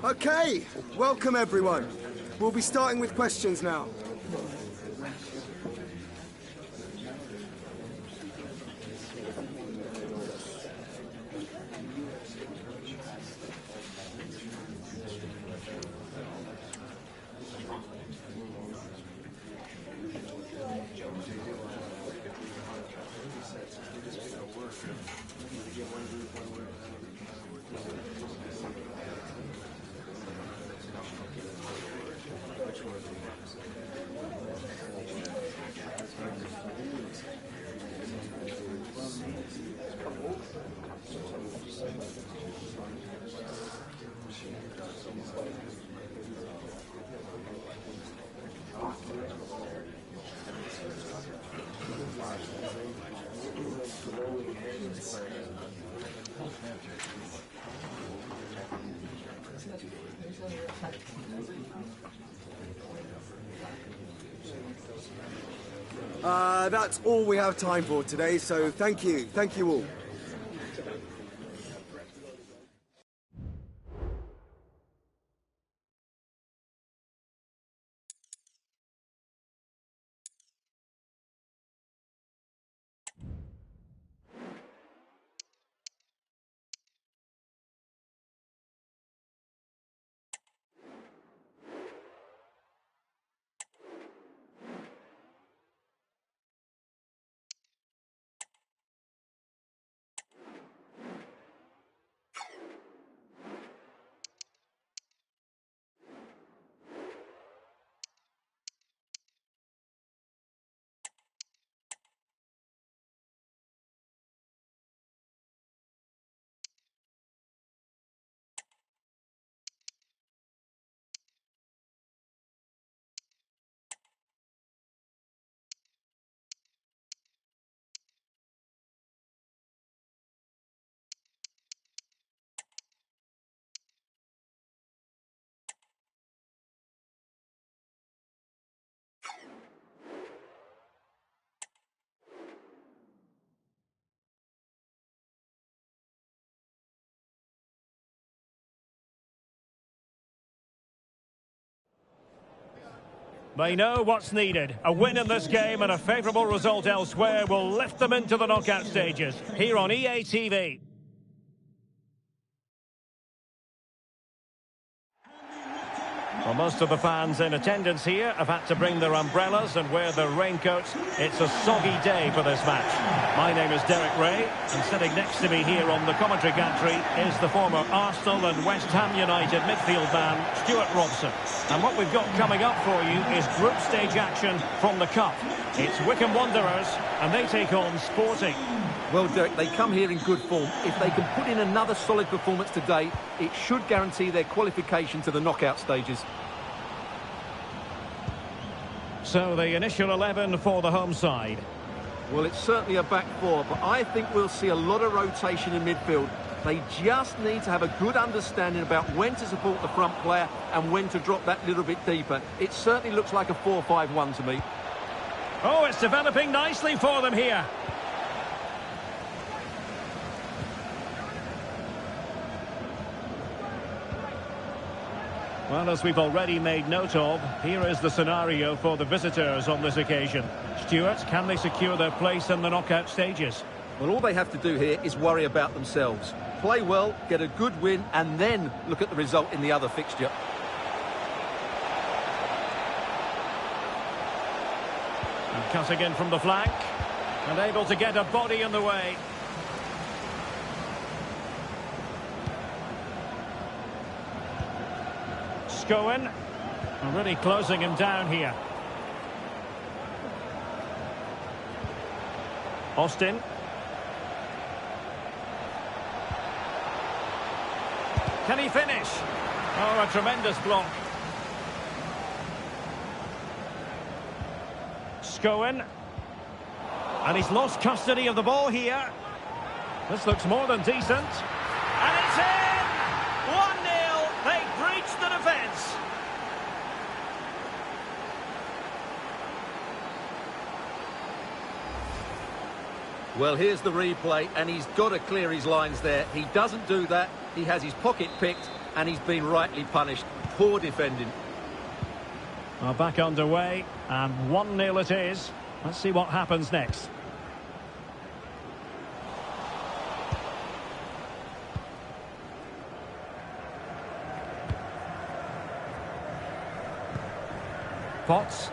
Okay, welcome everyone. We'll be starting with questions now. That's all we have time for today, so thank you all. They know what's needed. A win in this game and a favourable result elsewhere will lift them into the knockout stages. Here on EA TV. Well, most of the fans in attendance here have had to bring their umbrellas and wear their raincoats. It's a soggy day for this match. My name is Derek Ray, and sitting next to me here on the commentary gantry is the former Arsenal and West Ham United midfield man, Stuart Robson. And what we've got coming up for you is group stage action from the Cup. It's Wycombe Wanderers, and they take on Sporting. Well, Derek, they come here in good form. If they can put in another solid performance today, it should guarantee their qualification to the knockout stages. So the initial 11 for the home side. Well, it's certainly a back four, but I think we'll see a lot of rotation in midfield. They just need to have a good understanding about when to support the front player and when to drop that little bit deeper. It certainly looks like a 4-5-1 to me. Oh, it's developing nicely for them here. Well, as we've already made note of, here is the scenario for the visitors on this occasion. Stuart, can they secure their place in the knockout stages? Well, all they have to do here is worry about themselves. Play well, get a good win, and then look at the result in the other fixture. And cutting in from the flank, and able to get a body in the way. Scowen, really closing him down here. Austin. Can he finish? Oh, a tremendous block. Scowen. And he's lost custody of the ball here. This looks more than decent. And it's in! 1-0. They breached the defence. Well, here's the replay, and he's got to clear his lines there. He doesn't do that. He has his pocket picked, and he's been rightly punished. Poor defending. Well, back underway, and 1-0 it is. Let's see what happens next. Potts.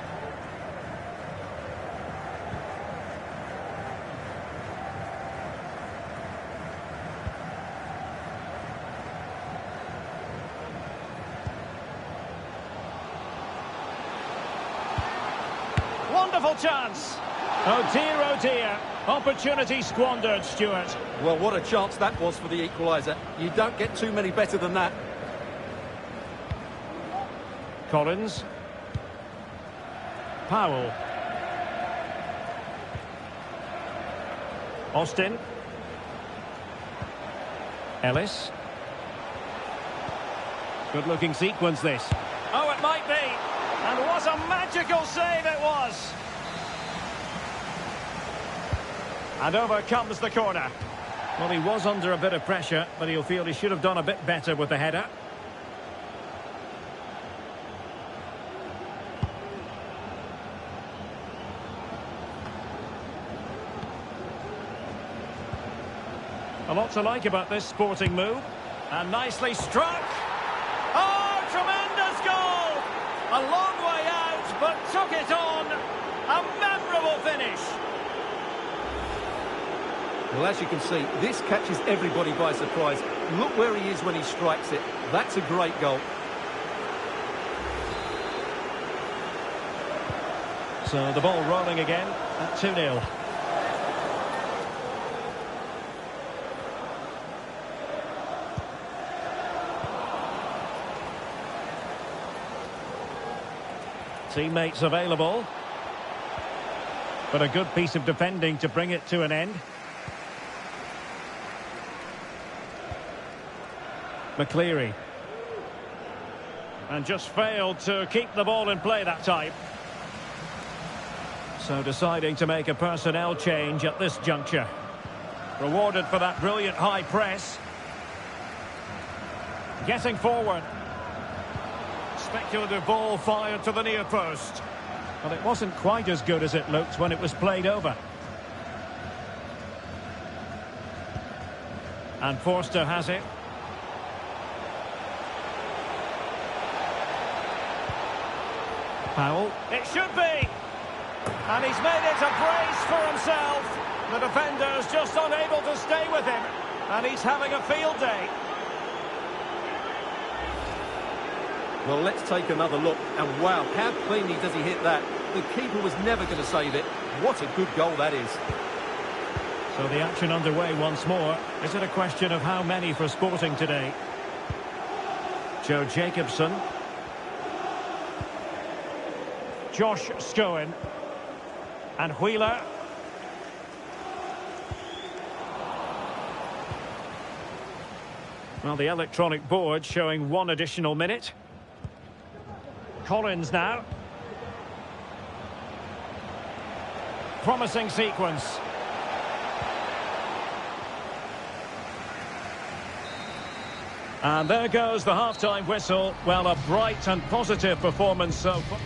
Wonderful chance. Oh dear, opportunity squandered, Stuart. Well, what a chance that was for the equaliser. You don't get too many better than that. Collins. Powell. Austin. Ellis. Good looking sequence this. Oh, it might be. And what a magical save it was. And over comes the corner. Well, he was under a bit of pressure, but he'll feel he should have done a bit better with the header. A lot to like about this sporting move. And nicely struck. Oh, tremendous goal! A long way out, but took it on. A memorable finish. Well, as you can see, this catches everybody by surprise. Look where he is when he strikes it. That's a great goal. So the ball rolling again at 2-0. Teammates available. But a good piece of defending to bring it to an end. McCleary. And just failed to keep the ball in play that time. So deciding to make a personnel change at this juncture. Rewarded for that brilliant high press. Getting forward. Speculative ball fired to the near post. But it wasn't quite as good as it looked when it was played over. And Forster has it. Powell. It should be! And he's made it a brace for himself. The defender's just unable to stay with him. And he's having a field day. Well, let's take another look. And wow, how cleanly does he hit that? The keeper was never going to save it. What a good goal that is. So the action underway once more. Is it a question of how many for Sporting today? Joe Jacobson. Josh Scowen. And Wheeler. Well, the electronic board showing 1 additional minute. Collins now. Promising sequence. And there goes the half-time whistle. Well, a bright and positive performance so far.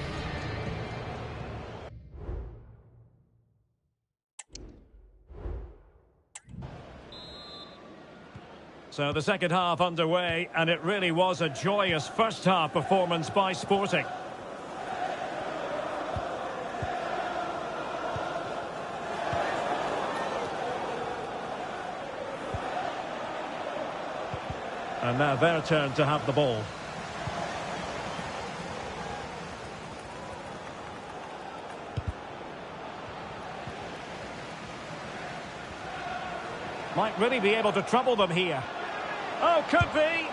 So the second half underway, and it really was a joyous first half performance by Sporting. And now their turn to have the ball. Might really be able to trouble them here. Oh, could be.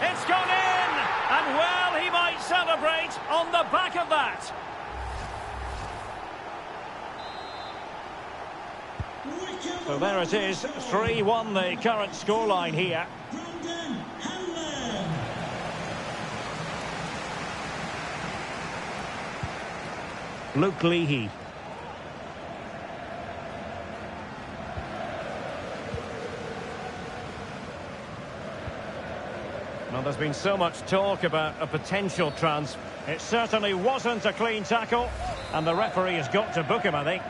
It's gone in. And, well, he might celebrate on the back of that. So there it is. 3-1 the current scoreline here. Luke Leahy. Well, there's been so much talk about a potential transfer. It certainly wasn't a clean tackle, and the referee has got to book him, I think.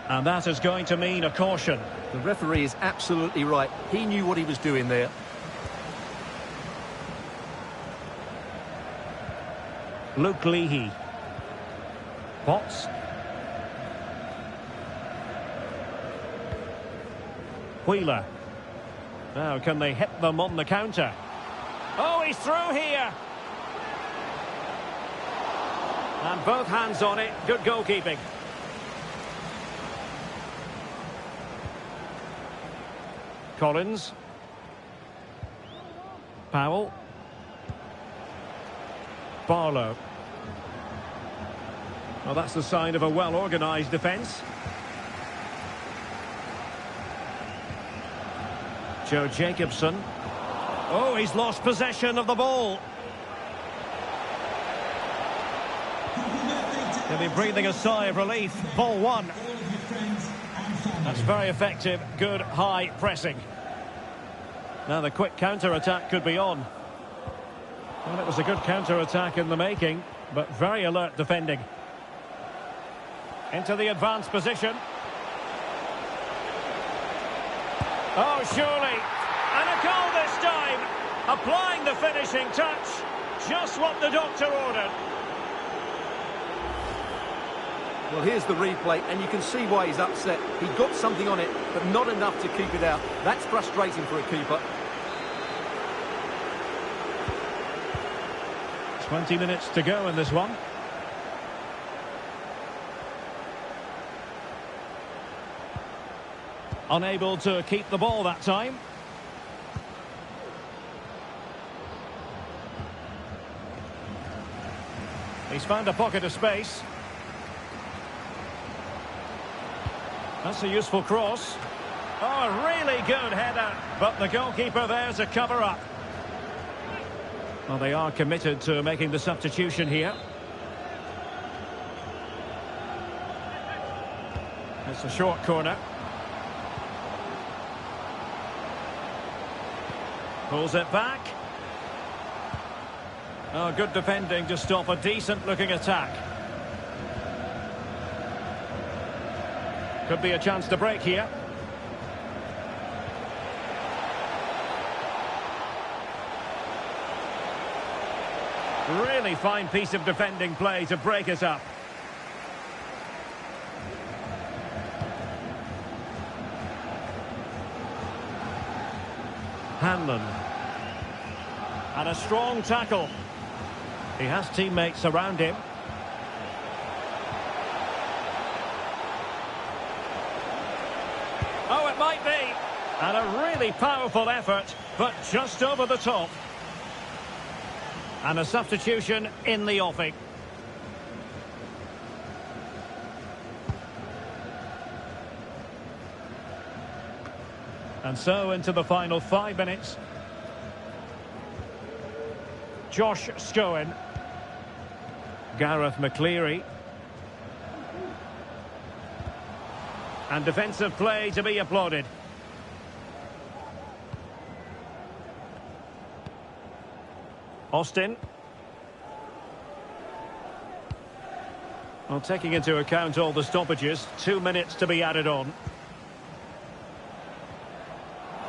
And that is going to mean a caution. The referee is absolutely right. He knew what he was doing there. Luke Leahy. Potts. Wheeler. Now, can they hit them on the counter? Oh, he's through here. And both hands on it. Good goalkeeping. Collins. Powell. Barlow. Well, that's the sign of a well-organised defence. Joe Jacobson. Oh, he's lost possession of the ball. He'll be breathing a sigh of relief. Ball one. That's very effective. Good high pressing. Now the quick counter-attack could be on. Well, it was a good counter-attack in the making, but very alert defending. Into the advanced position. Oh, surely. And a goal this time. Applying the finishing touch. Just what the doctor ordered. Well, here's the replay, and you can see why he's upset. He got something on it, but not enough to keep it out. That's frustrating for a keeper. 20 minutes to go in this one. Unable to keep the ball that time. He's found a pocket of space. That's a useful cross. Oh, a really good header. But the goalkeeper there to cover up. Well, they are committed to making the substitution here. It's a short corner. Pulls it back. Oh, good defending to stop a decent-looking attack. Could be a chance to break here. Really fine piece of defending play to break it up. Hanlon. And a strong tackle. He has teammates around him. Oh, it might be. And a really powerful effort, but just over the top. And a substitution in the offing. And so into the final 5 minutes. Josh Scowen. Gareth McCleary. And defensive play to be applauded. Austin. Well, taking into account all the stoppages, 2 minutes to be added on.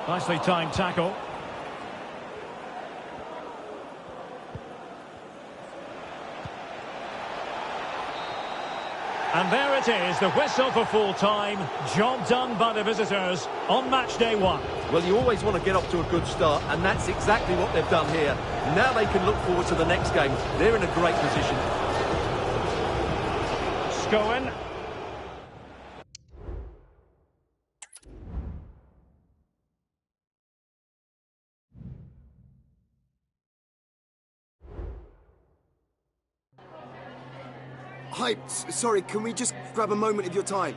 Nicely timed tackle. And there it is, the whistle for full time. Job done by the visitors on match day 1. Well, you always want to get off to a good start, and that's exactly what they've done here. Now they can look forward to the next game. They're in a great position. Scowen. Hi, sorry, can we just grab a moment of your time?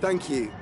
Thank you.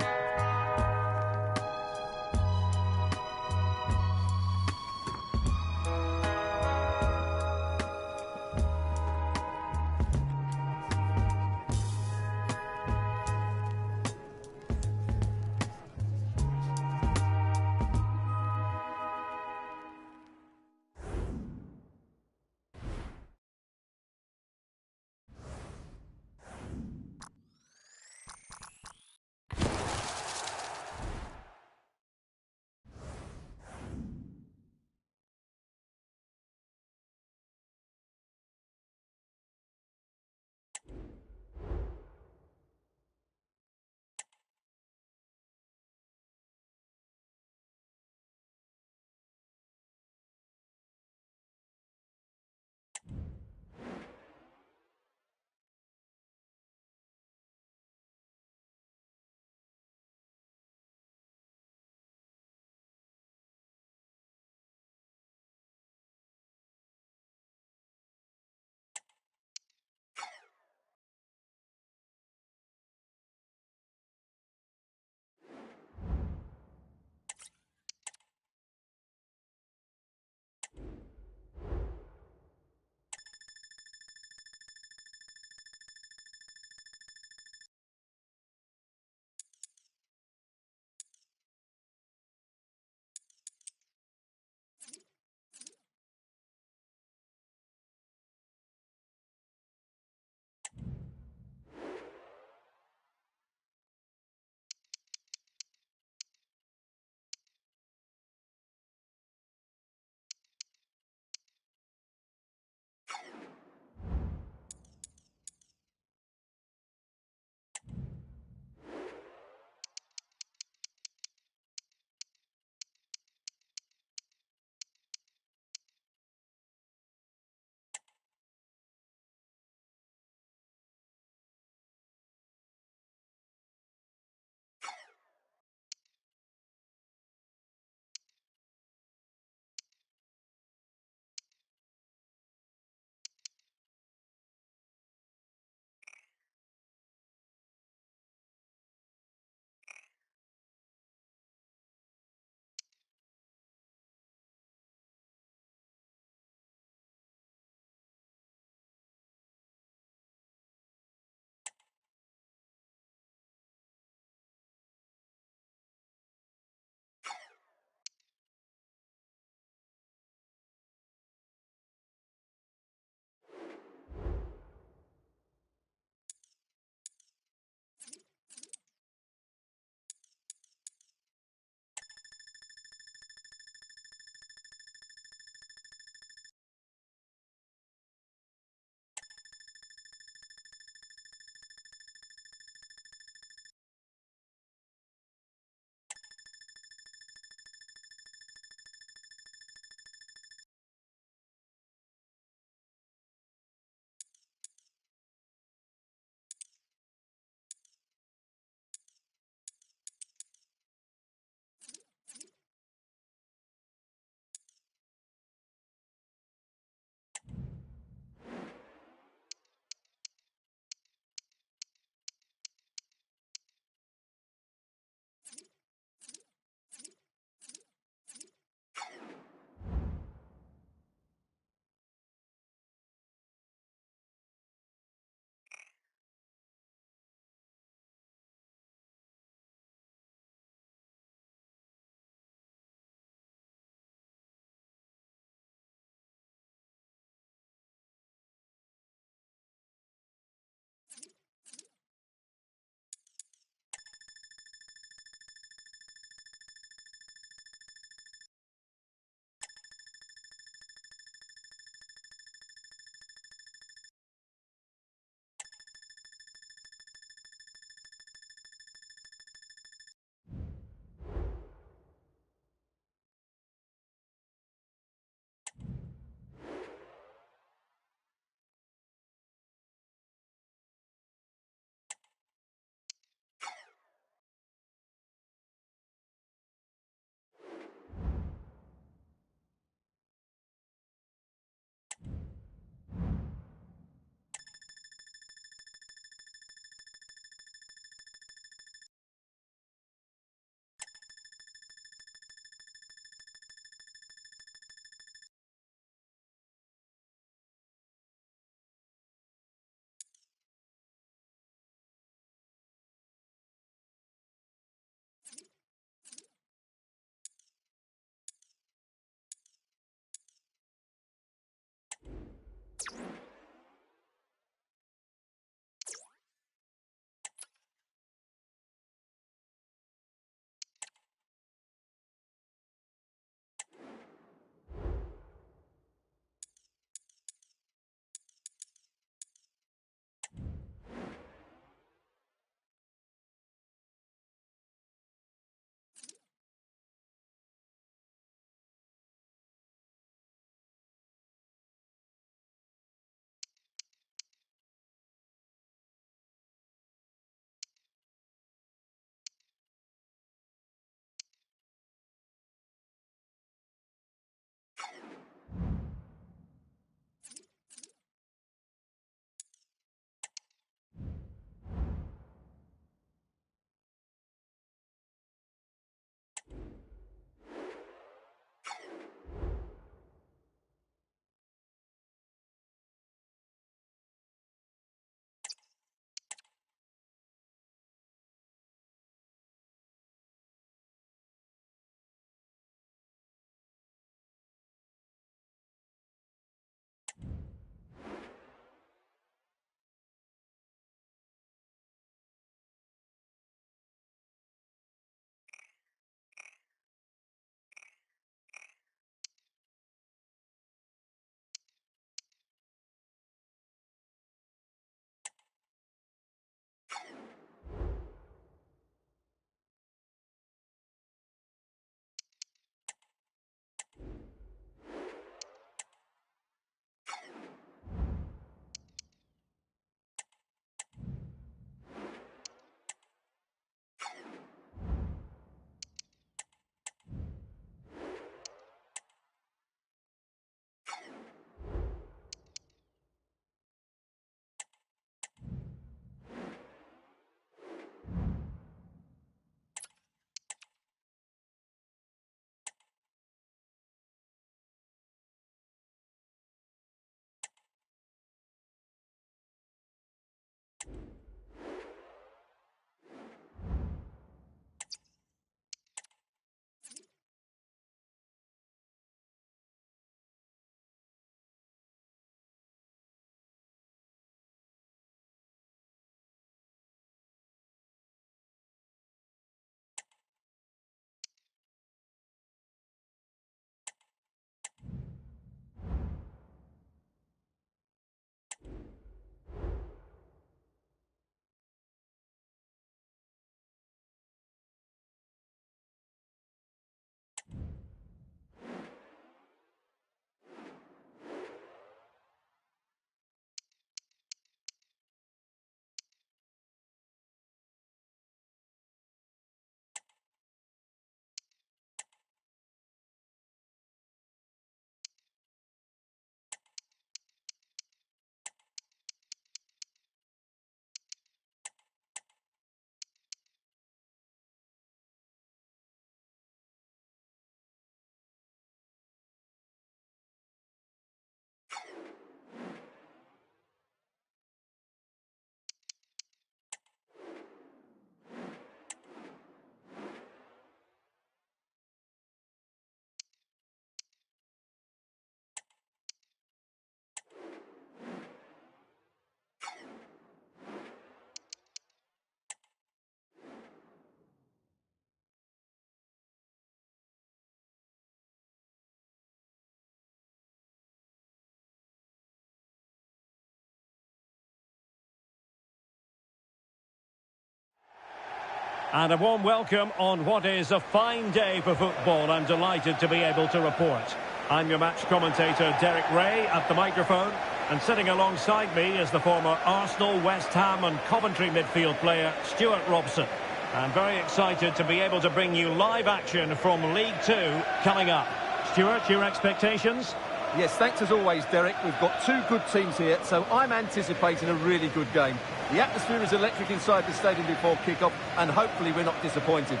And a warm welcome on what is a fine day for football. I'm delighted to be able to report. I'm your match commentator, Derek Ray, at the microphone. And sitting alongside me is the former Arsenal, West Ham and Coventry midfield player, Stuart Robson. I'm very excited to be able to bring you live action from League Two coming up. Stuart, your expectations? Yes, thanks as always, Derek. We've got two good teams here, so I'm anticipating a really good game. The atmosphere is electric inside the stadium before kick-off, and hopefully we're not disappointed.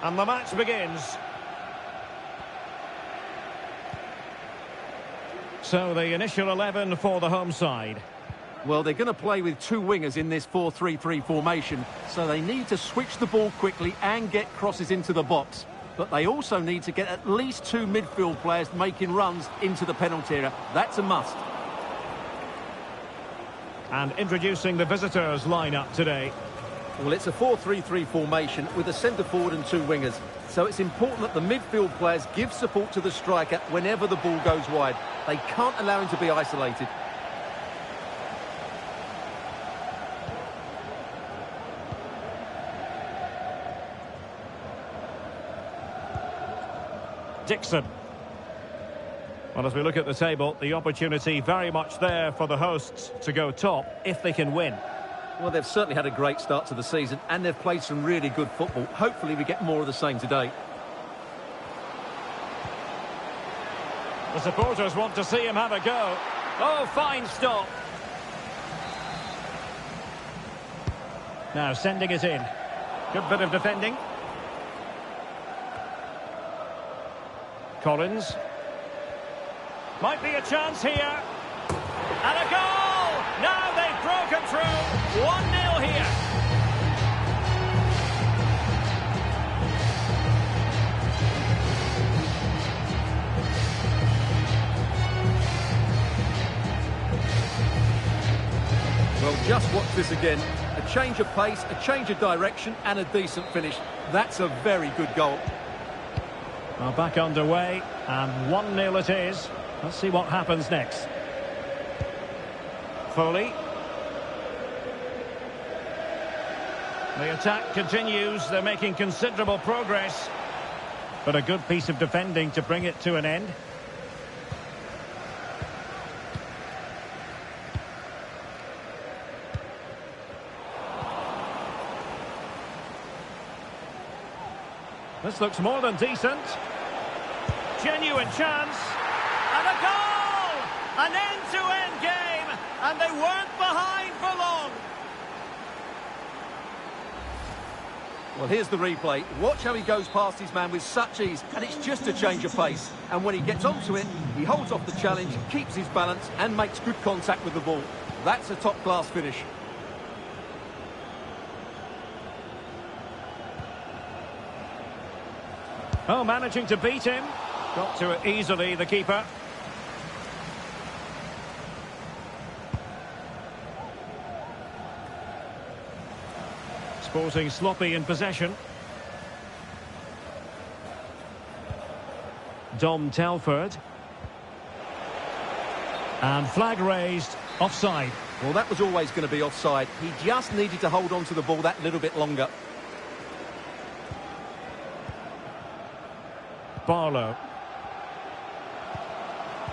And the match begins. So the initial 11 for the home side. Well, they're going to play with two wingers in this 4-3-3 formation, so they need to switch the ball quickly and get crosses into the box. But they also need to get at least two midfield players making runs into the penalty area. That's a must. And introducing the visitors lineup today. Well, it's a 4-3-3 formation with a centre forward and two wingers. So it's important that the midfield players give support to the striker whenever the ball goes wide. They can't allow him to be isolated. Dixon. Well, as we look at the table, the opportunity very much there for the hosts to go top if they can win. Well, they've certainly had a great start to the season and they've played some really good football. Hopefully we get more of the same today. The supporters want to see him have a go. Oh, fine stop. Now sending it in. Good bit of defending. Collins. Might be a chance here. And a goal! Now they've broken through. 1-0 here. Well, just watch this again. A change of pace, a change of direction and a decent finish. That's a very good goal. Well, back underway, and 1-0 it is. Let's see what happens next. Foley. The attack continues. They're making considerable progress. But a good piece of defending to bring it to an end. This looks more than decent. Genuine chance. And a goal! An end-to-end game. And they weren't behind for long. Well, here's the replay. Watch how he goes past his man with such ease. And it's just a change of pace. And when he gets onto it, he holds off the challenge, keeps his balance and makes good contact with the ball. That's a top-class finish. Oh, managing to beat him. Got to it easily, the keeper. Sporting sloppy in possession. Dom Telford. And flag raised, offside. Well, that was always going to be offside. He just needed to hold on to the ball that little bit longer. Barlow.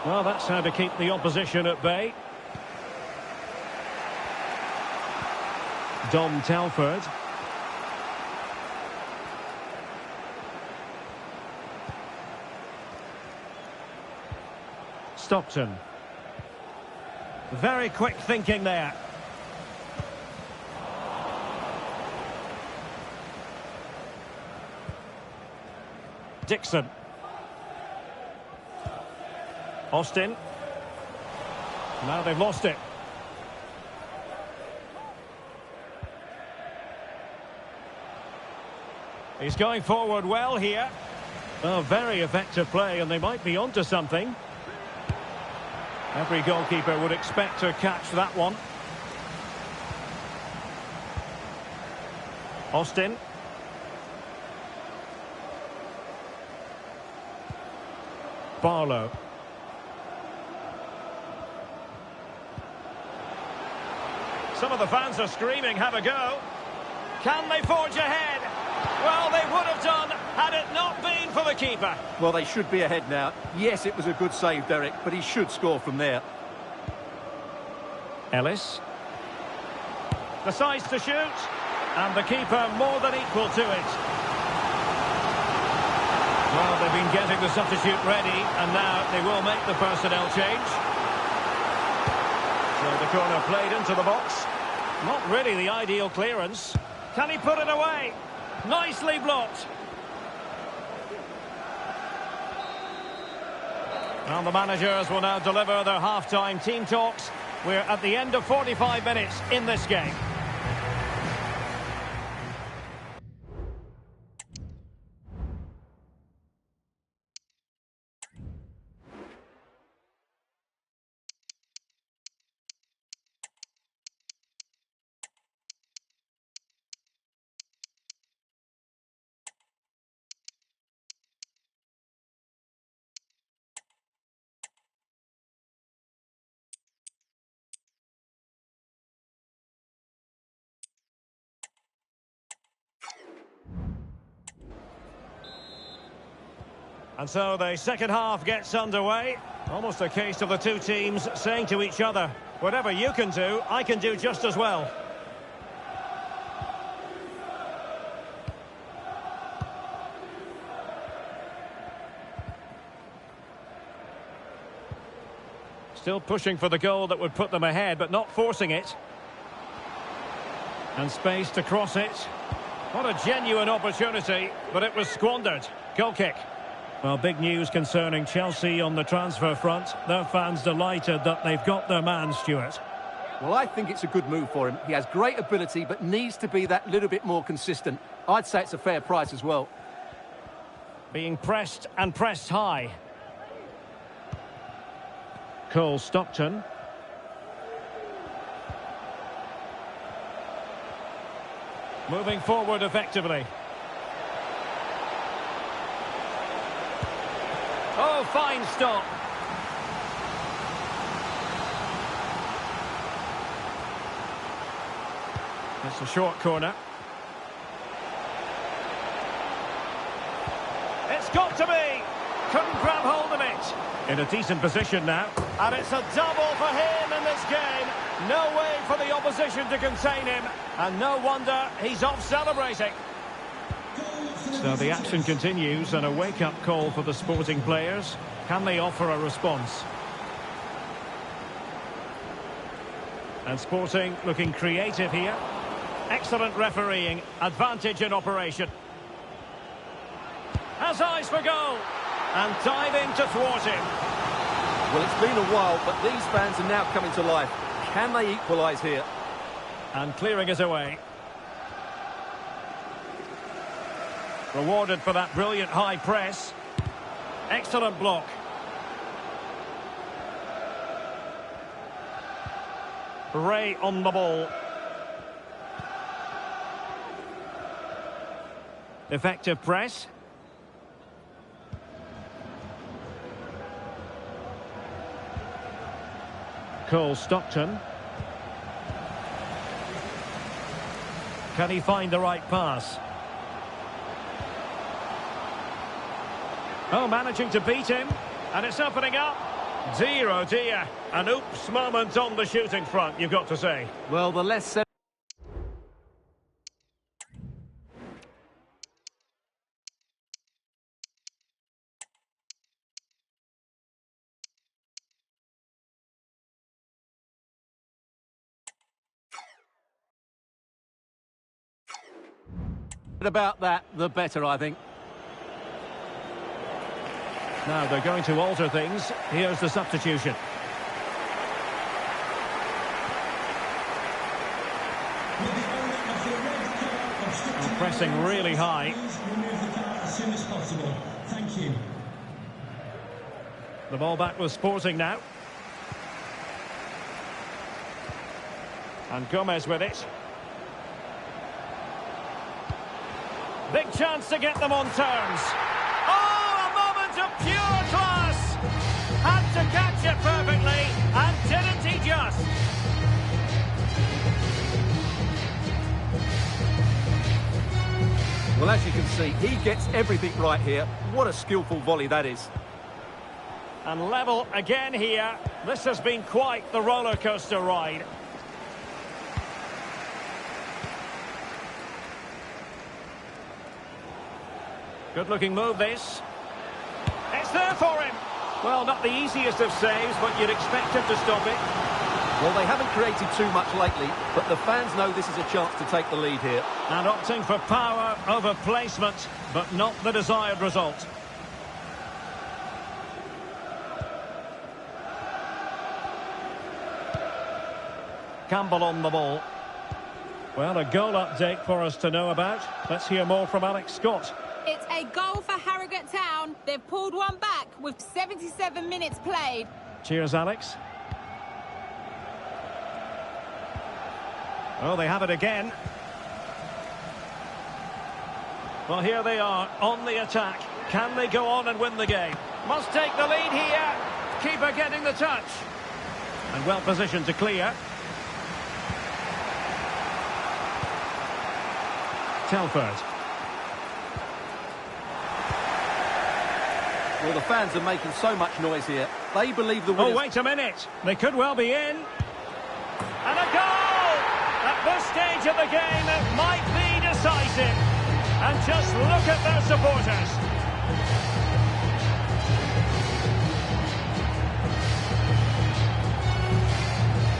Well, that's how to keep the opposition at bay. Dom Telford. Stockton. Very quick thinking there. Dixon. Austin. Now they've lost it. He's going forward well here. Oh, very effective play, and they might be onto something. Every goalkeeper would expect to catch that one. Austin. Barlow. some of the fans are screaming, have a go. Can they forge ahead? Well, they would have done had it not been for the keeper. Well, they should be ahead now. Yes, it was a good save, Derek, but he should score from there. Ellis decides to shoot, and the keeper more than equal to it. Well, they've been getting the substitute ready, and now they will make the personnel change. So the corner played into the box. Not really the ideal clearance. Can he put it away? Nicely blocked. And the managers will now deliver their half-time team talks. We're at the end of 45 minutes in this game. And so the second half gets underway. Almost a case of the two teams saying to each other, whatever you can do, I can do just as well. Still pushing for the goal that would put them ahead, but not forcing it. And space to cross it. What a genuine opportunity, but it was squandered. Goal kick. Well, big news concerning Chelsea on the transfer front. Their fans delighted that they've got their man, Stuart. Well, I think it's a good move for him. He has great ability, but needs to be that little bit more consistent. I'd say it's a fair price as well. Being pressed and pressed high. Cole Stockton. Moving forward effectively. Oh, fine stop. It's a short corner. It's got to be. Couldn't grab hold of it. In a decent position now. And it's a double for him in this game. No way for the opposition to contain him. And no wonder he's off celebrating. So the action continues, and a wake-up call for the Sporting players. Can they offer a response? And Sporting looking creative here. Excellent refereeing, advantage in operation. Has eyes for goal, and diving to thwart him. Well, it's been a while, but these fans are now coming to life. Can they equalise here? And clearing it away. Rewarded for that brilliant high press. Excellent block. Ray on the ball. Effective press. Cole Stockton. Can he find the right pass? Oh, managing to beat him, and it's opening up. Dear, oh dear, an oops moment on the shooting front, you've got to say. Well, the less said about that, the better, I think. Now they're going to alter things. Here's the substitution. And pressing really high. Thank you. The ball back with Sporting now. And Gomez with it. Big chance to get them on terms. Oh, a moment of pure class! Had to catch it perfectly, and didn't he just? Well, as you can see, he gets everything right here. What a skillful volley that is. And level again here. This has been quite the roller coaster ride. Good looking move this. It's there for him. Well, not the easiest of saves, but you'd expect him to stop it. Well, they haven't created too much lately, but the fans know this is a chance to take the lead here. And opting for power over placement, but not the desired result. Campbell on the ball. Well, a goal update for us to know about. Let's hear more from Alex Scott. It's a goal for Harrogate Town. They've pulled one back with 77 minutes played. Cheers, Alex. Oh, they have it again. Well, here they are on the attack. Can they go on and win the game? Must take the lead here. Keeper getting the touch. And well positioned to clear. Telford. Well, the fans are making so much noise here. They believe the winners... Oh, wait a minute. They could well be in. And a goal! At this stage of the game, it might be decisive. And just look at their supporters.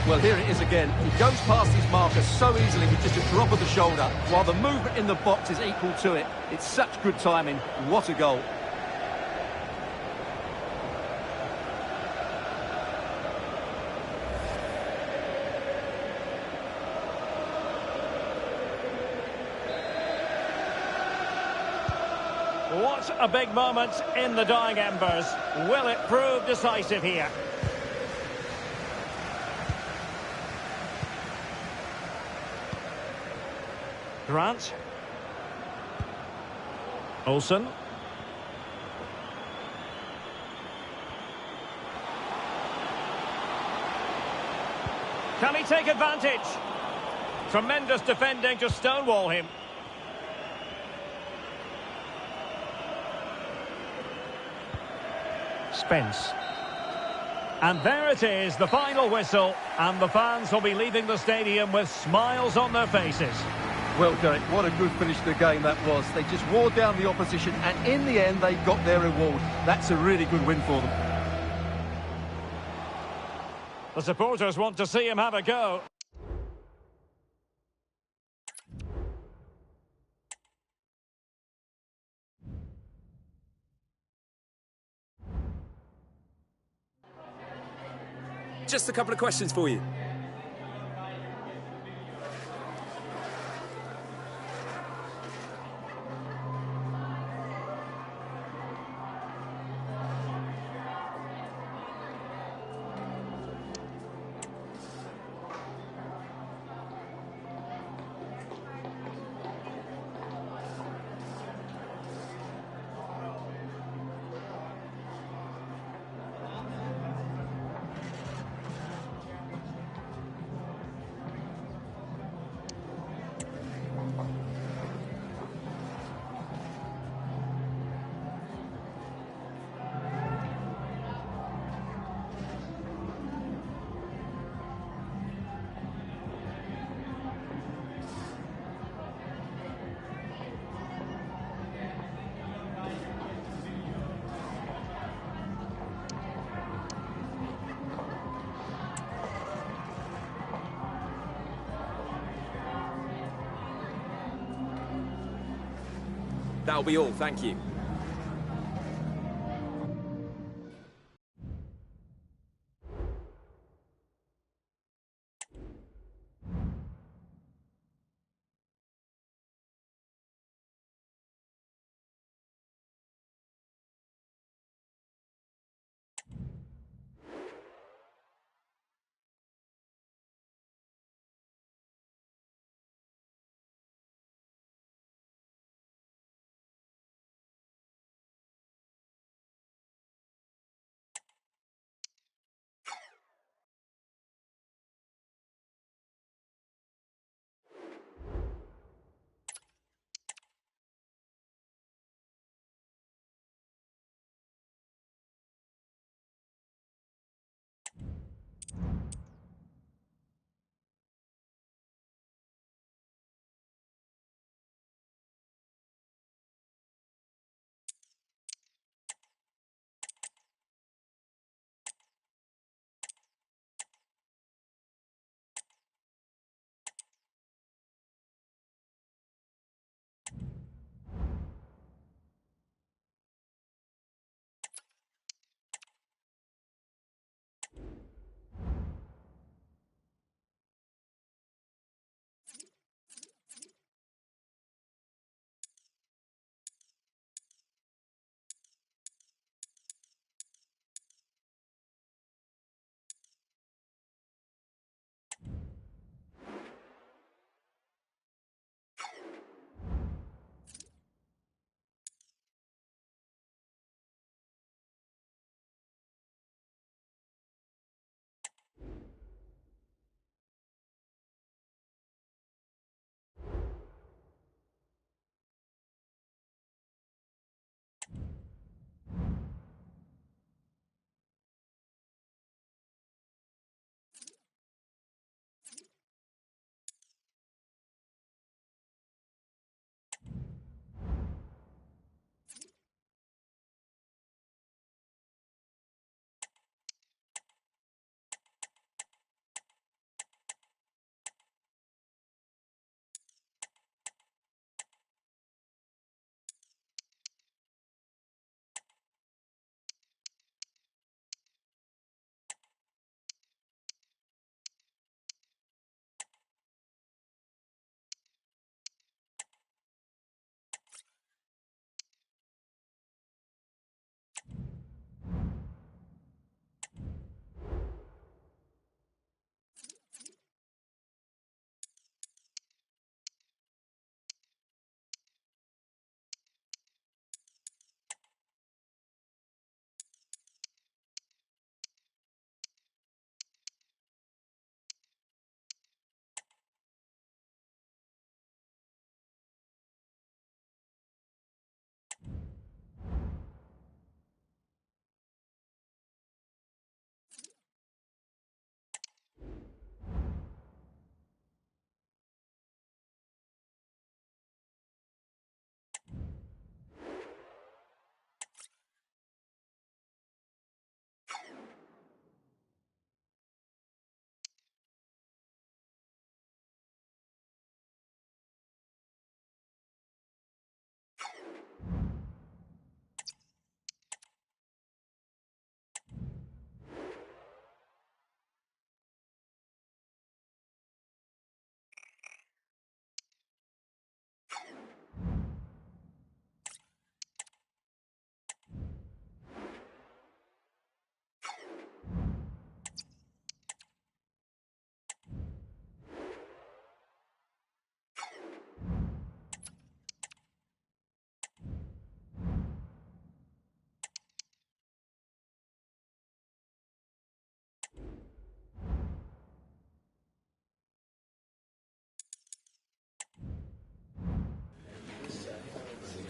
Well, here it is again. He goes past his marker so easily with just a drop of the shoulder, while the movement in the box is equal to it. It's such good timing. What a goal. What a big moment in the dying embers. Will it prove decisive here? Grant. Olsen. Can he take advantage? Tremendous defending to stonewall him. Spence. And there it is, the final whistle, and the fans will be leaving the stadium with smiles on their faces. Well, Derek, what a good finish to the game that was. They just wore down the opposition, and in the end, they got their reward. That's a really good win for them. The supporters want to see him have a go. Just a couple of questions for you. That'll be all, thank you.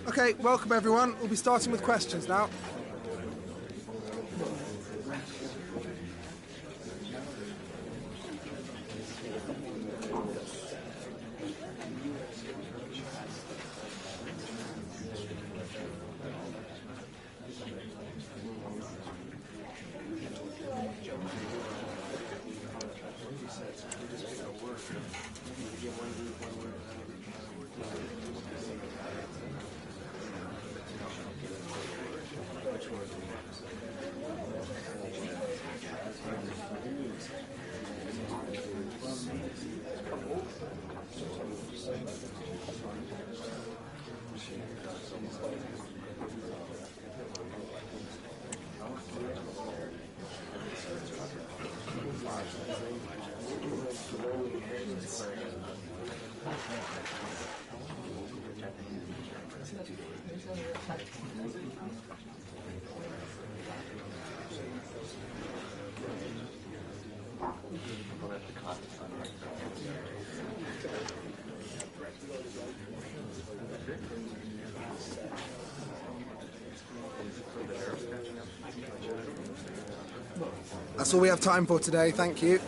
Okay, welcome everyone. We'll be starting with questions now. That's all we have time for today, thank you.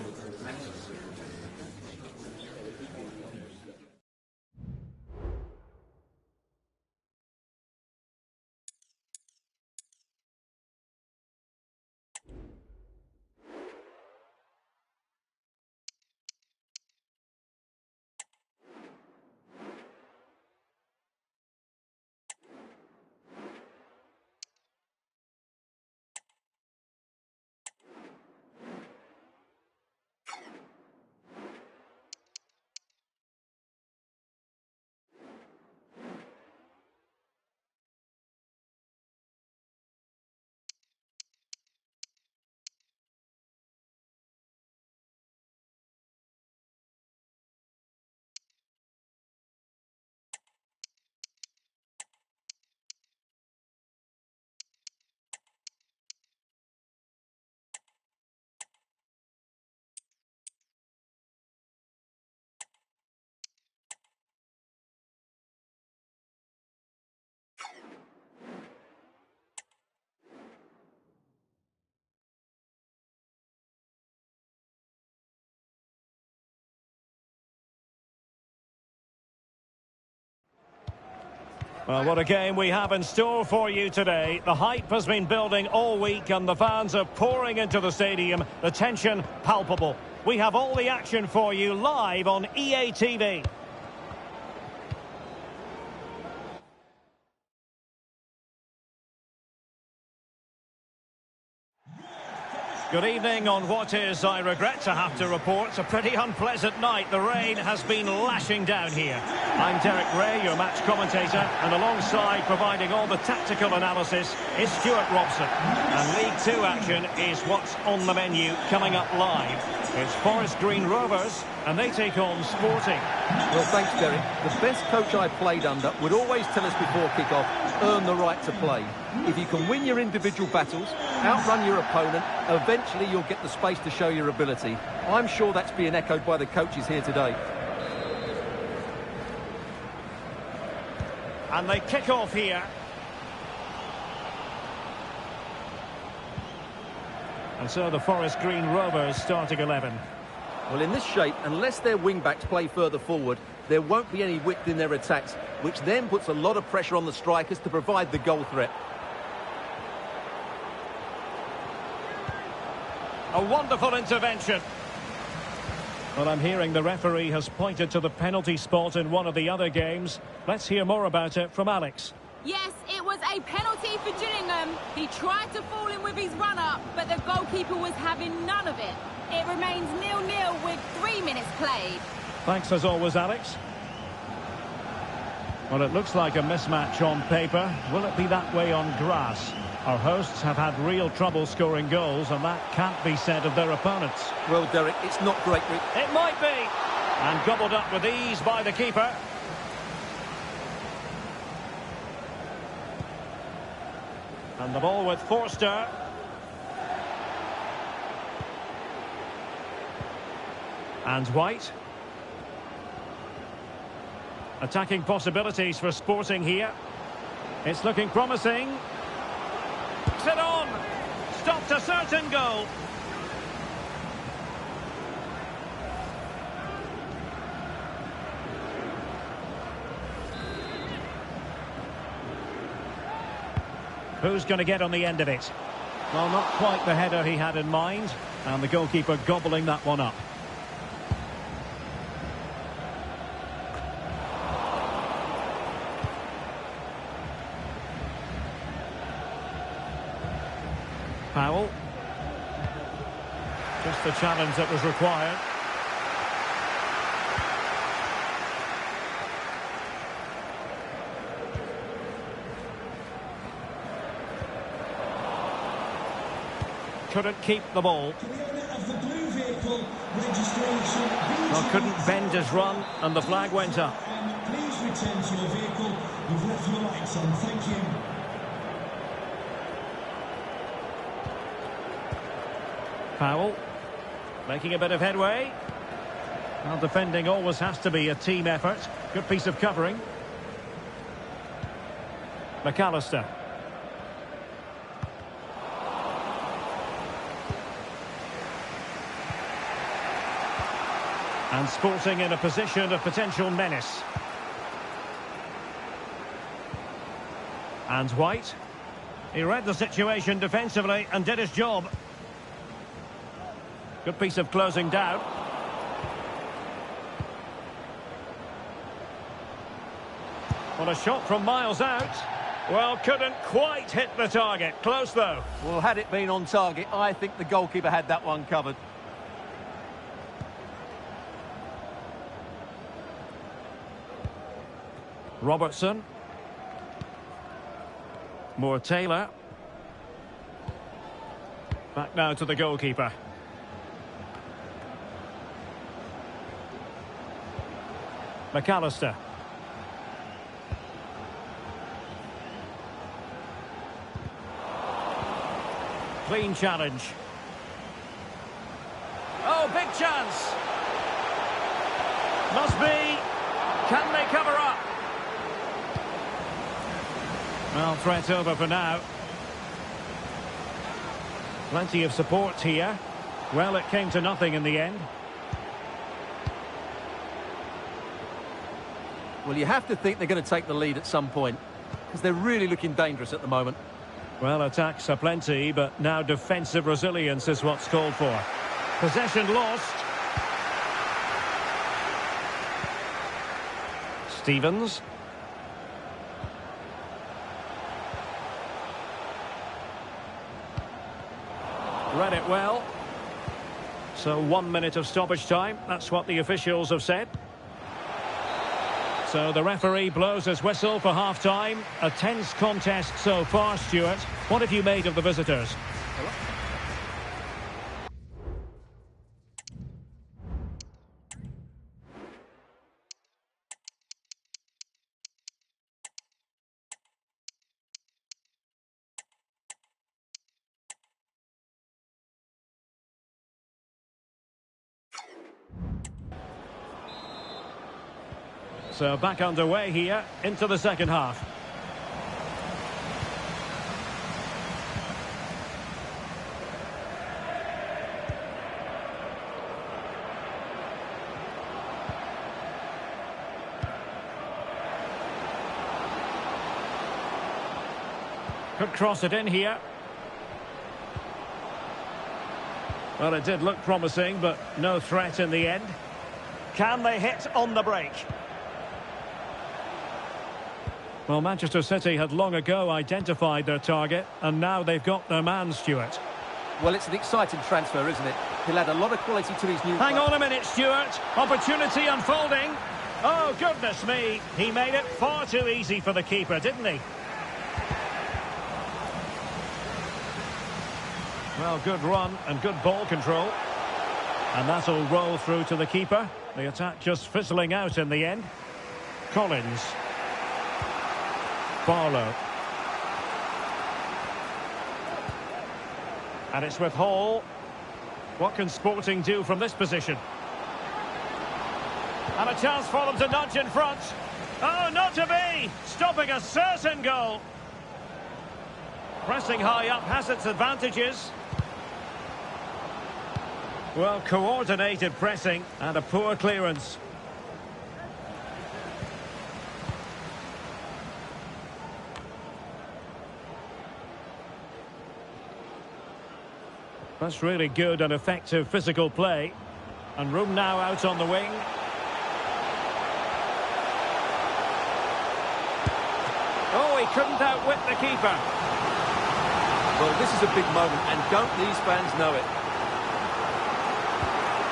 Well, what a game we have in store for you today. The hype has been building all week and the fans are pouring into the stadium. The tension palpable. We have all the action for you live on EA TV. Good evening on what is, I regret to have to report, a pretty unpleasant night. The rain has been lashing down here. I'm Derek Ray, your match commentator, and alongside providing all the tactical analysis is Stuart Robson. And League Two action is what's on the menu coming up live. It's Forest Green Rovers, and they take on Sporting. Well, thanks, Derek. The best coach I played under would always tell us before kick-off, earn the right to play. If you can win your individual battles, outrun your opponent, eventually you'll get the space to show your ability. I'm sure that's being echoed by the coaches here today. And they kick off here. And so the Forest Green Rovers starting 11. Well, in this shape, unless their wing-backs play further forward, there won't be any width in their attacks, which then puts a lot of pressure on the strikers to provide the goal threat. A wonderful intervention. Well, I'm hearing the referee has pointed to the penalty spot in one of the other games. Let's hear more about it from Alex. Yes, it was a penalty for Gillingham. He tried to fall in with his run-up, but the goalkeeper was having none of it. It remains 0-0 with 3 minutes played. Thanks as always, Alex. Well, it looks like a mismatch on paper. Will it be that way on grass? Our hosts have had real trouble scoring goals, and that can't be said of their opponents. Well, Derek, it's not great. It might be. And gobbled up with ease by the keeper. And the ball with Forster. And White. Attacking possibilities for Sporting here. It's looking promising. Puts it on. Stopped a certain goal. Who's going to get on the end of it? Well, not quite the header he had in mind. And the goalkeeper gobbling that one up. Foul. Just the challenge that was required. Couldn't keep the ball. Well, couldn't bend his run, and the flag went up. Please return to your vehicle. You've left your lights on. Thank you. Foul. Making a bit of headway. Well, defending always has to be a team effort. Good piece of covering. McAllister. And Sporting in a position of potential menace. And White. He read the situation defensively and did his job. Good piece of closing down. What a shot from miles out. Well, couldn't quite hit the target. Close, though. Well, had it been on target, I think the goalkeeper had that one covered. Robertson. Moore Taylor. Back now to the goalkeeper. McAllister. Clean challenge. Oh, big chance. Must be. Can they cover up? Well, threat over for now. Plenty of support here. Well, it came to nothing in the end. Well, you have to think they're going to take the lead at some point, because they're really looking dangerous at the moment. Well, attacks are plenty, but now defensive resilience is what's called for. Possession lost. Stevens. Read it well. So 1 minute of stoppage time. That's what the officials have said. So the referee blows his whistle for half-time. A tense contest so far, Stuart. What have you made of the visitors? So back underway here into the second half. Could cross it in here. Well, it did look promising, but no threat in the end. Can they hit on the break? Well, Manchester City had long ago identified their target, and now they've got their man, Stuart. Well, it's an exciting transfer, isn't it? He'll add a lot of quality to his new club. Hang on a minute, Stuart. Opportunity unfolding. Oh, goodness me. He made it far too easy for the keeper, didn't he? Well, good run and good ball control. And that'll roll through to the keeper. The attack just fizzling out in the end. Collins. Barlow. And it's with Hall. What can Sporting do from this position? And a chance for them to nudge in front. Oh, not to be! Stopping a certain goal. Pressing high up has its advantages. Well, coordinated pressing and a poor clearance. That's really good and effective physical play. And room now out on the wing. Oh, he couldn't outwit the keeper. Well, this is a big moment, and don't these fans know it?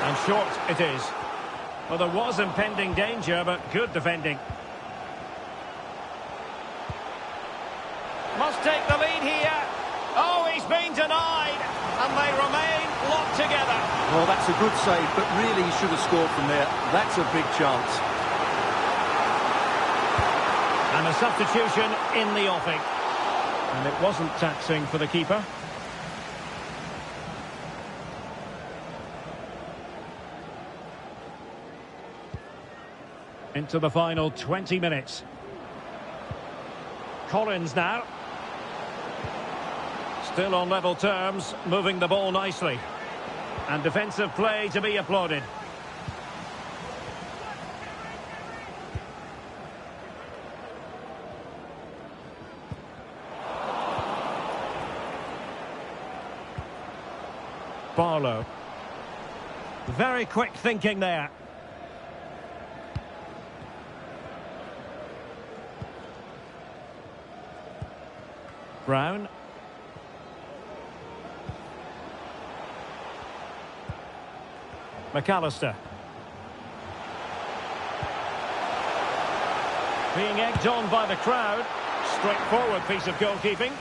And short it is. Well, there was impending danger, but good defending. Must take the lead here. Oh, he's been denied. And they remain locked together. Well, that's a good save, but really he should have scored from there. That's a big chance. And a substitution in the offing. And it wasn't taxing for the keeper. Into the final 20 minutes. Collins now. Still on level terms, moving the ball nicely. And defensive play to be applauded. Barlow. Very quick thinking there. Brown. McAllister. Being egged on by the crowd. Straightforward piece of goalkeeping.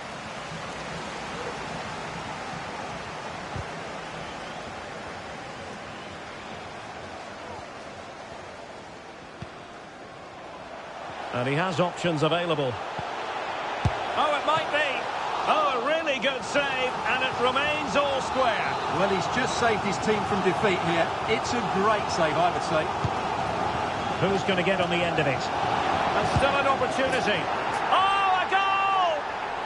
And he has options available. Oh, it might be. Oh, a really good save, and it remains all square. Well, he's just saved his team from defeat here. It's a great save, I would say. Who's going to get on the end of it? And still an opportunity. Oh, a goal!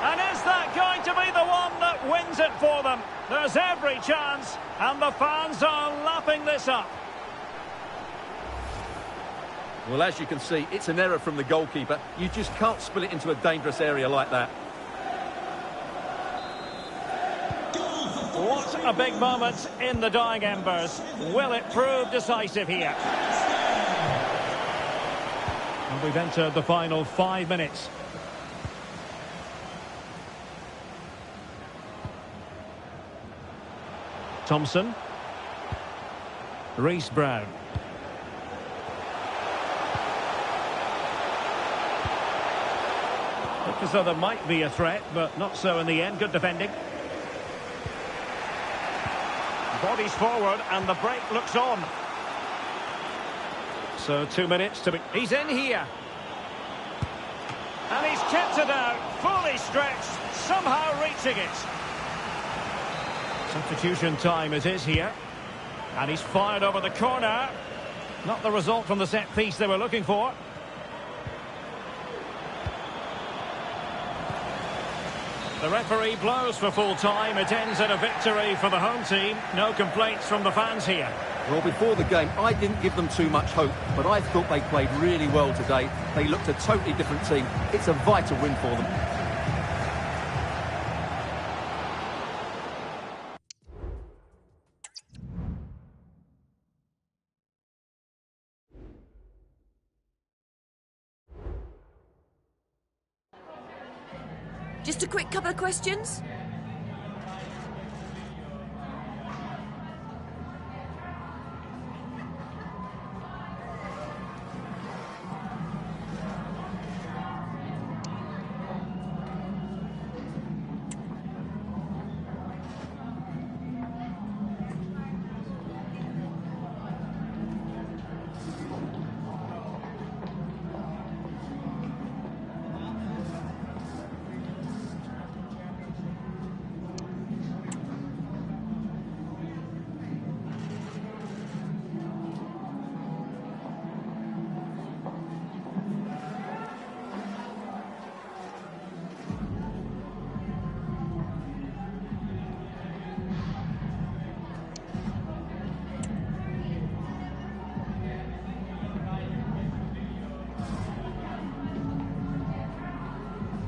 And is that going to be the one that wins it for them? There's every chance, and the fans are lapping this up. Well, as you can see, it's an error from the goalkeeper. You just can't spill it into a dangerous area like that. What a big moment in the dying embers. Will it prove decisive here? And we've entered the final 5 minutes. Thompson. Reece Brown. Looked as though there might be a threat, but not so in the end. Good defending. Bodies forward, and the break looks on. So 2 minutes to be... He's in here. And he's kept it out, fully stretched, somehow reaching it. Substitution time it is here. And he's fired over the corner. Not the result from the set piece they were looking for. The referee blows for full time. It ends in a victory for the home team. No complaints from the fans here. Well, before the game, I didn't give them too much hope, but I thought they played really well today. They looked a totally different team. It's a vital win for them. Just a quick couple of questions.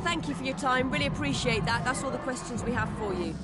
Thank you for your time. Really appreciate that. That's all the questions we have for you.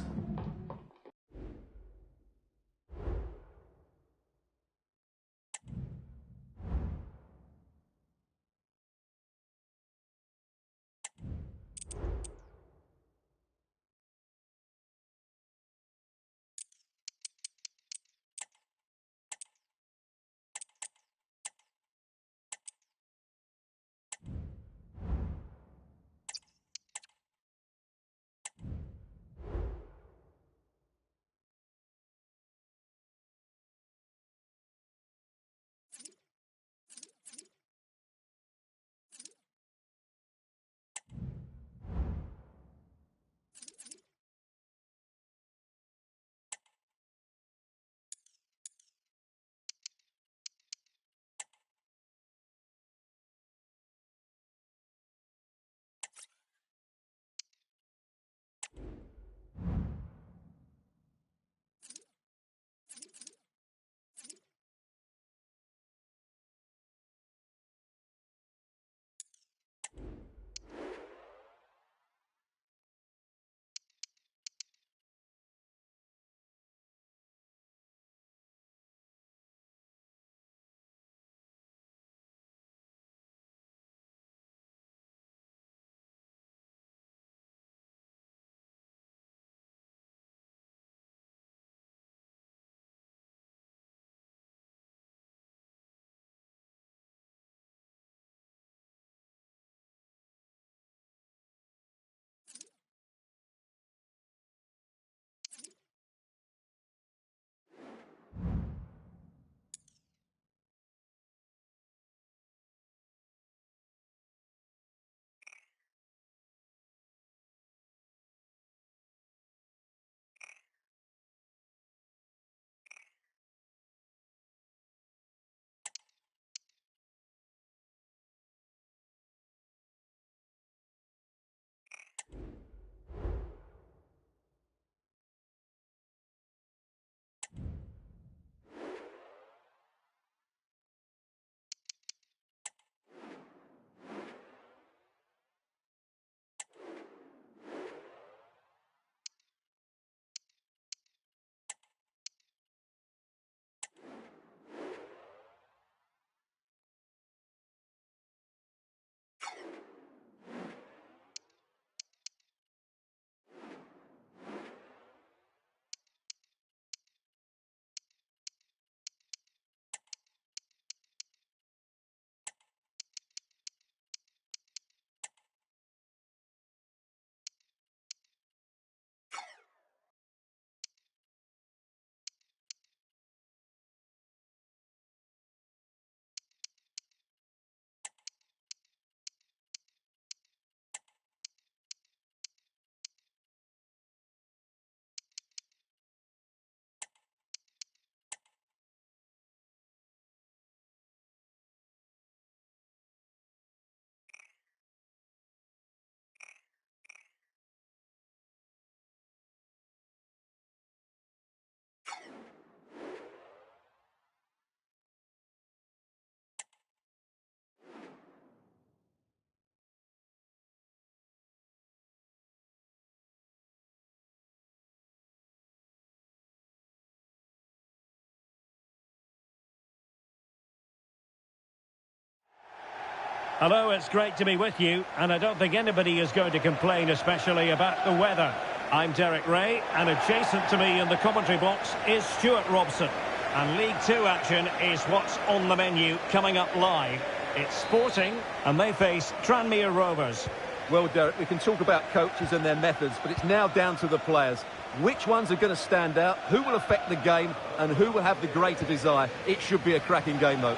Hello, it's great to be with you, and I don't think anybody is going to complain, especially about the weather. I'm Derek Ray, and adjacent to me in the commentary box is Stuart Robson. And League Two action is what's on the menu coming up live. It's Sporting, and they face Tranmere Rovers. Well, Derek, we can talk about coaches and their methods, but it's now down to the players. Which ones are going to stand out, who will affect the game, and who will have the greater desire? It should be a cracking game, though.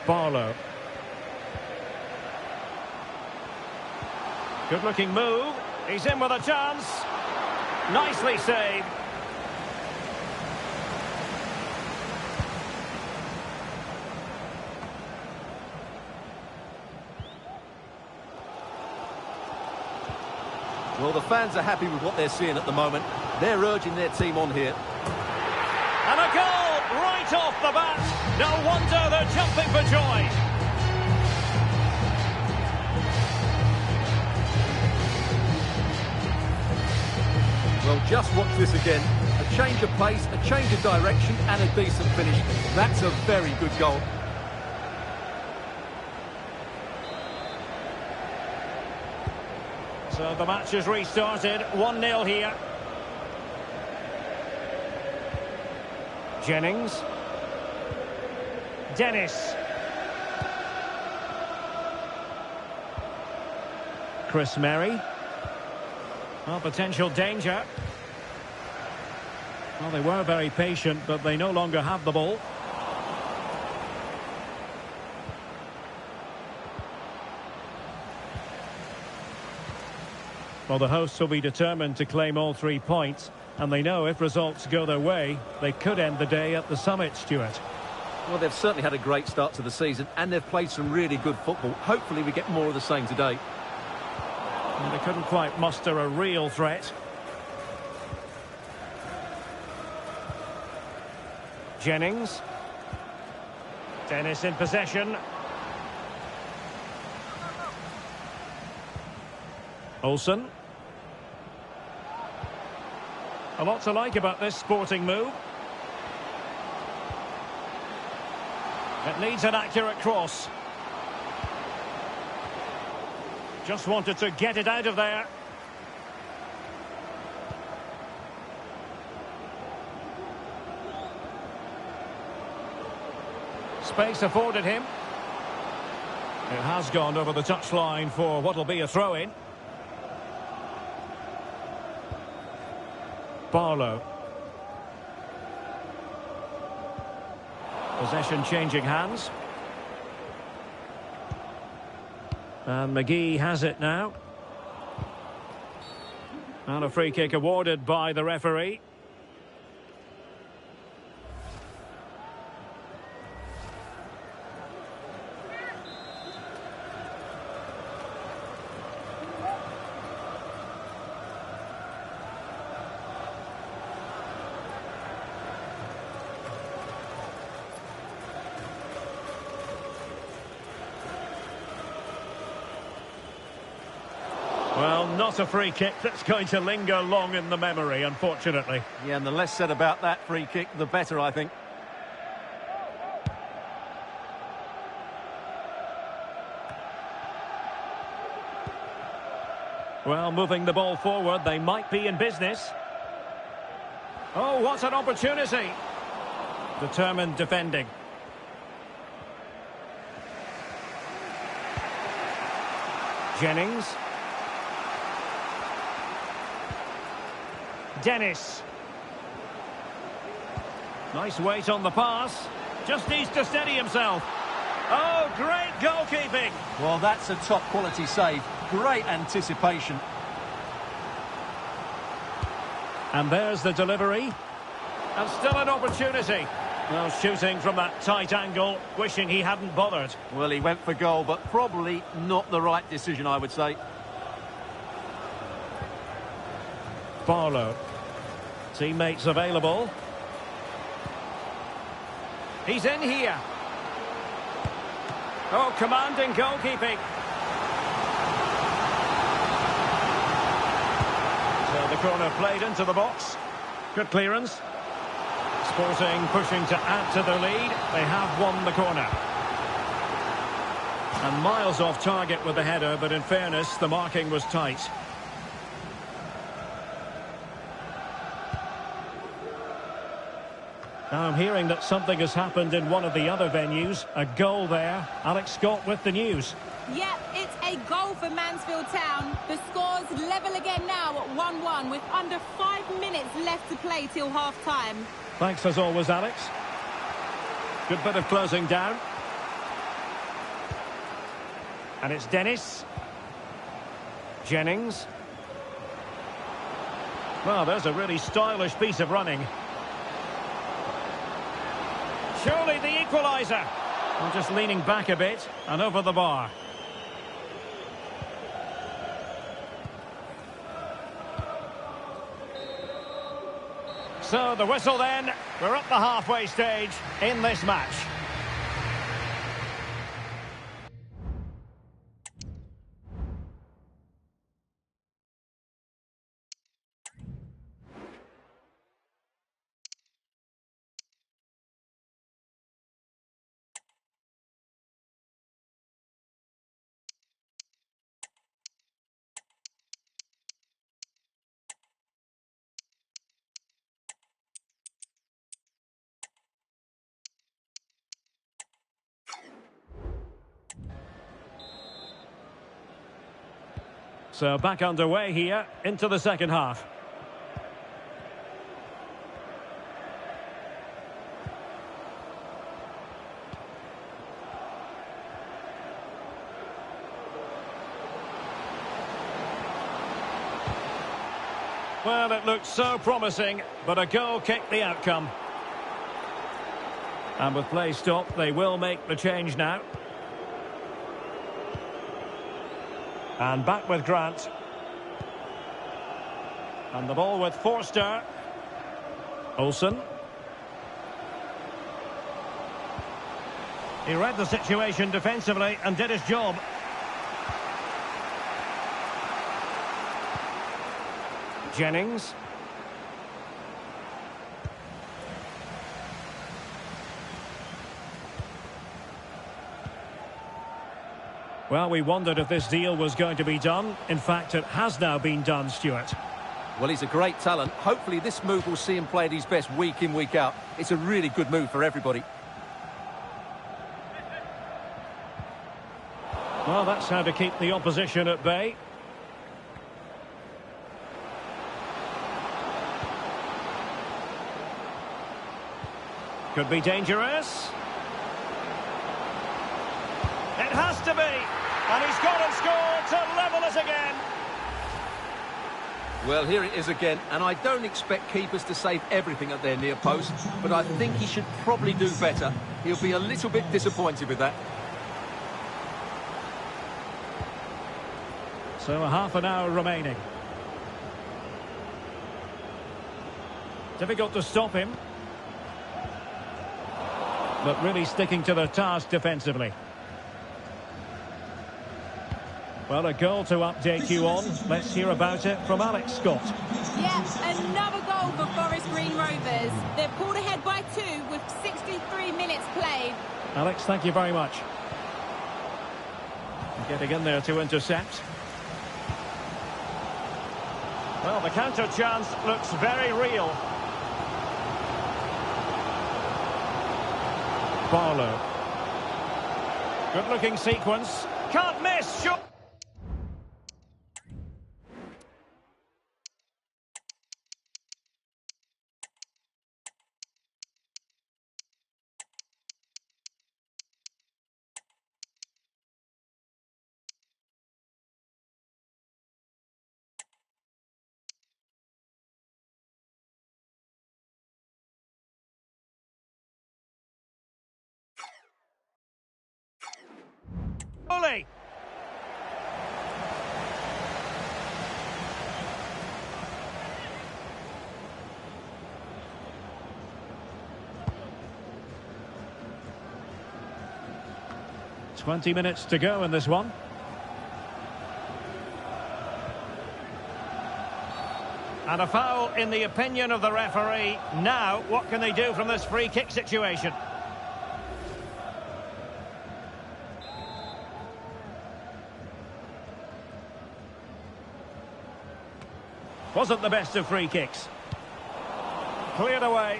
Barlow. Good-looking move. He's in with a chance. Nicely saved. Well, the fans are happy with what they're seeing at the moment. They're urging their team on here. And a goal right off the bat. No wonder they're jumping for joy. Well, just watch this again. A change of pace, a change of direction, and a decent finish. That's a very good goal. So the match has restarted. 1-0 here. Jennings. Dennis. Chris Merry. Well, potential danger. Well, they were very patient, but they no longer have the ball. Well, the hosts will be determined to claim all 3 points, and they know if results go their way, they could end the day at the summit, Stuart. Well, they've certainly had a great start to the season, and they've played some really good football. Hopefully we get more of the same today. And they couldn't quite muster a real threat. Jennings. Dennis in possession. Olsen. A lot to like about this Sporting move. It needs an accurate cross. Just wanted to get it out of there. Space afforded him. It has gone over the touchline for what will be a throw-in. Barlow. Possession changing hands. And McGee has it now. And a free kick awarded by the referee. Well, not a free kick that's going to linger long in the memory, unfortunately. Yeah, and the less said about that free kick, the better, I think. Well, moving the ball forward, they might be in business. Oh, what an opportunity. Determined defending. Jennings. Dennis. Nice weight on the pass. Just needs to steady himself. Oh, great goalkeeping. Well, that's a top quality save. Great anticipation. And there's the delivery. And still an opportunity. Well, shooting from that tight angle, wishing he hadn't bothered. Well, he went for goal, but probably not the right decision, I would say. Barlow. Teammates available. He's in here. Oh, commanding goalkeeping. So the corner played into the box. Good clearance. Sporting pushing to add to the lead. They have won the corner. And miles off target with the header, but in fairness, the marking was tight. Now I'm hearing that something has happened in one of the other venues. A goal there. Alex Scott with the news. Yep, it's a goal for Mansfield Town. The score's level again now at 1-1 with under 5 minutes left to play till half-time. Thanks as always, Alex. Good bit of closing down. And it's Dennis. Jennings. Well, there's a really stylish piece of running. Surely the equaliser. I'm just leaning back a bit and over the bar. So the whistle then. We're at the halfway stage in this match. So back underway here into the second half. Well, it looked so promising, but a goal kicked the outcome. And with play stopped, they will make the change now. And back with Grant. And the ball with Forster. Olsen. He read the situation defensively and did his job. Jennings. Well, we wondered if this deal was going to be done. In fact, it has now been done, Stuart. Well, he's a great talent. Hopefully this move will see him play at his best week in, week out. It's a really good move for everybody. Well, that's how to keep the opposition at bay. Could be dangerous. It has to be. And he's gone and scored to level us again. Well, here it is again, and I don't expect keepers to save everything at their near post, but I think he should probably do better. He'll be a little bit disappointed with that. So a half an hour remaining. Difficult to stop him. But really sticking to the task defensively. Well, a goal to update you on. Let's hear about it from Alex Scott. Yeah, another goal for Forest Green Rovers. They're pulled ahead by 2 with 63 minutes played. Alex, thank you very much. Getting in there to intercept. Well, the counter chance looks very real. Barlow. Good-looking sequence. Can't miss. Sure. Ole. "20 minutes to go in this one. And a foul in the opinion of the referee. Now, what can they do from this free kick situation? Wasn't the best of free kicks. Cleared away.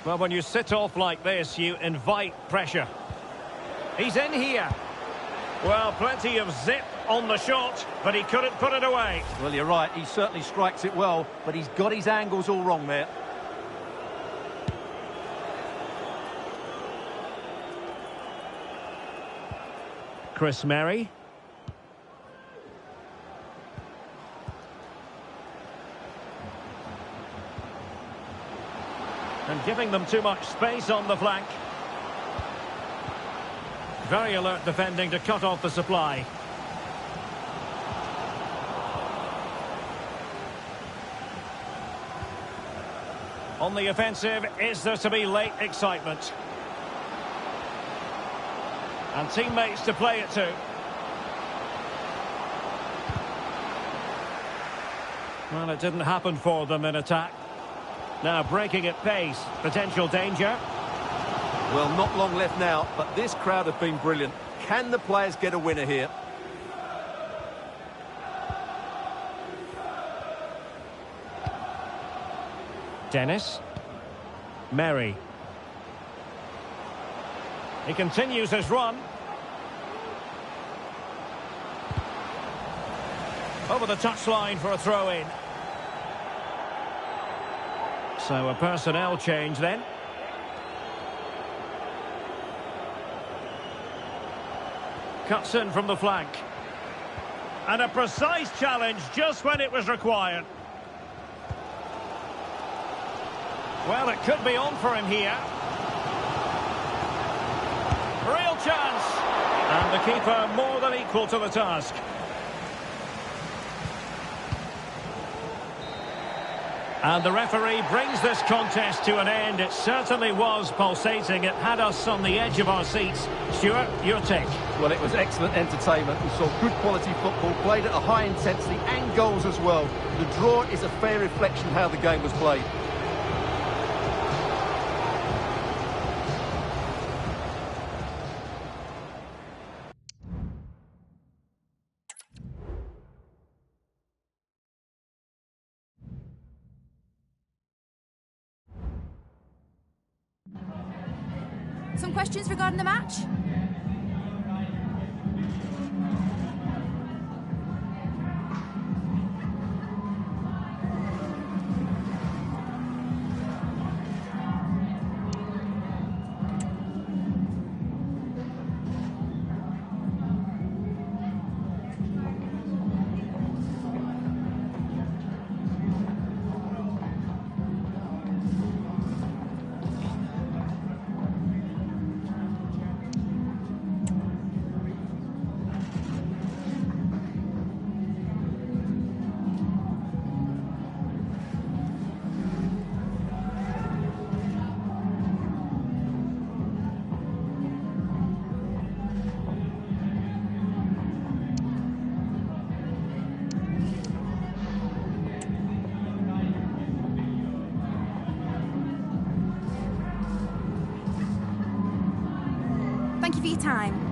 Well, when you sit off like this, you invite pressure. He's in here. Well, plenty of zip on the shot, but he couldn't put it away. Well, you're right. He certainly strikes it well, but he's got his angles all wrong there. Chris Merry. And giving them too much space on the flank. Very alert defending to cut off the supply. On the offensive, is there to be late excitement? And teammates to play it to. Well, it didn't happen for them in attack. Now breaking at pace, potential danger. Well, not long left now, but this crowd have been brilliant. Can the players get a winner here? Dennis. Merry. He continues his run. Over the touchline for a throw-in. So a personnel change then. Cuts in from the flank. And a precise challenge just when it was required. Well, it could be on for him here. Real chance. And the keeper more than equal to the task. And the referee brings this contest to an end. It certainly was pulsating. It had us on the edge of our seats. Stuart, your take. Well, it was excellent entertainment. We saw good quality football, played at a high intensity and goals as well. The draw is a fair reflection of how the game was played. Some questions regarding the match? Thank you for your time.